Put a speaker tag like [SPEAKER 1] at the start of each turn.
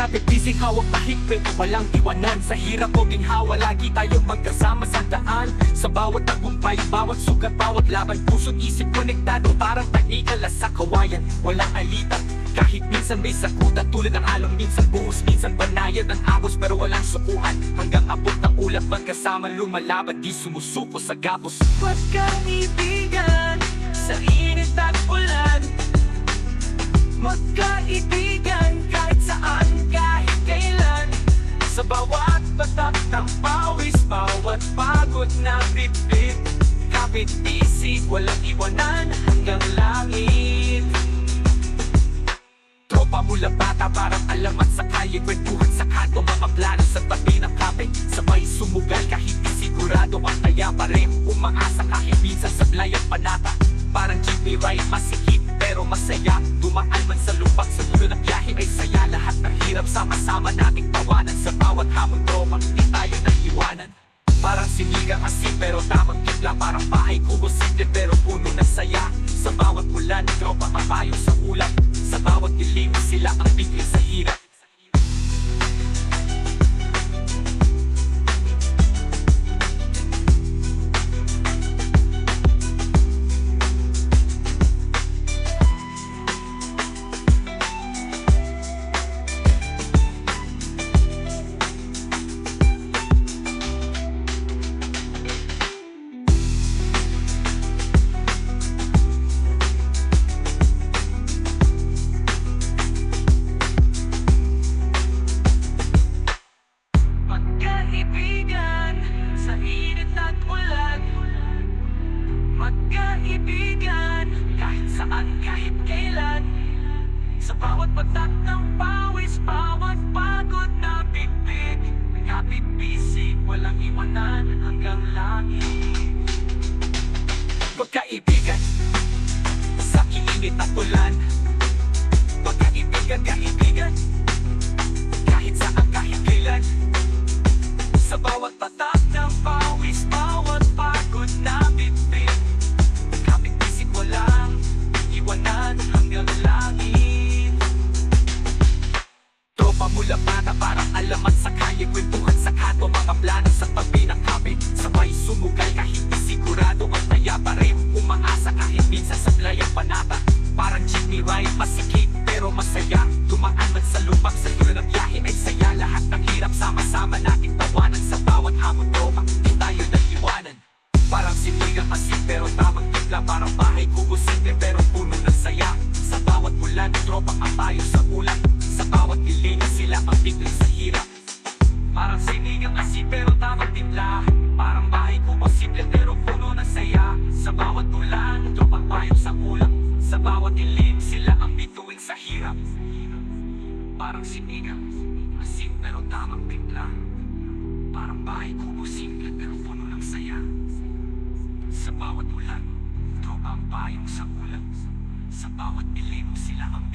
[SPEAKER 1] kapit busy, hawak tahimik, walang iwanan. Sa hirap o ginhawa, lagi tayong magkasama sa daan. Sa bawat tagumpay, bawat sugat, bawat laban, puso't isip konektado, parang tanikala sa kawayan. Walang alitan, kahit minsan may sakutan, tulad ng alon, minsan buhos, minsan banayad ang agos, pero walang sukuhan. Hanggang abot ng ulap, magkasama lumalaban, di sumusuko sa gapos. Magkaibigan sa init at ulan, magkaibigan kahit saan, kahit kailan. Sa bawat batak ng pawis, bawat pagod na bibig, kapit isip, walang iwanan hanggang langit. Tropa mula bata, parang alamat sa kalye, kwentuhan sa kanto, mga plano sa tabi ng kape. Sabay sumugal kahit di sigurado, ang taya pareho umaasa kahit minsan sablay ang panata. Parang jeepney ride, masikip pero masaya. Dumaan man sa lupak, sa dulo ng biyahe ay saya. Lahat ng hirap sama-sama nating tawanan. Sa bawat hamon tropa, di tayo nag-iwanan. Parang sinigang asin pero tamang timpla, parang bahay kubo simple pero puno ng saya. Sa bawat ulan, tropa mapayo sa ulap. Sa bawat dilim, sila ang bigil sa hirap. Magkaibigan kahit saan, kahit kailan. Sa bawat batak ng pawis, bawat pagod na bibig, kapit bisig, walang iwanan hanggang langit. Magkaibigan sa init at ulan, magkaibigan, kaibigan kahit saan, kahit kailan. Sa bawat batak ng pawis, bawat pagod na bibig, walang iwanan hanggang langit. Tropa mula bata, parang alamat sa kalye, kwentuhan sa kanto, mga plano sa tabi ng kape. Sabay sumugal kahit di sigurado, ang taya pareho umaasa kahit minsan sablay ang panata. Parang jeepney ride, masikip pero masaya. Dumaan man sa lupak, sa dulo ng biyahe ay saya. Lahat ng hirap sama-sama nating tawanan. Sa bawat hamon tropa, di tayo nag-iwanan. Parang sinigang asin pero tamang timpla, parang bahay kubo simple pero puno ng saya. Sa bawat ulan, tropa ang payo sa ulan. Sa bawat dilim, sila ang bigil sa hirap. Parang sinigang asin pero tamang timpla, parang bahay kubo simple pero puno ng saya. Sa bawat ulan, tropa ang payo sa ulan. Sa bawat dilim, sila ang bituin sa hirap. Parang sinigang asin pero tamang timpla, parang bahay kubo simple pero puno ng saya. Sa bawat ulan, tropa ang payong sa ulan. Sa bawat dilim, sila ang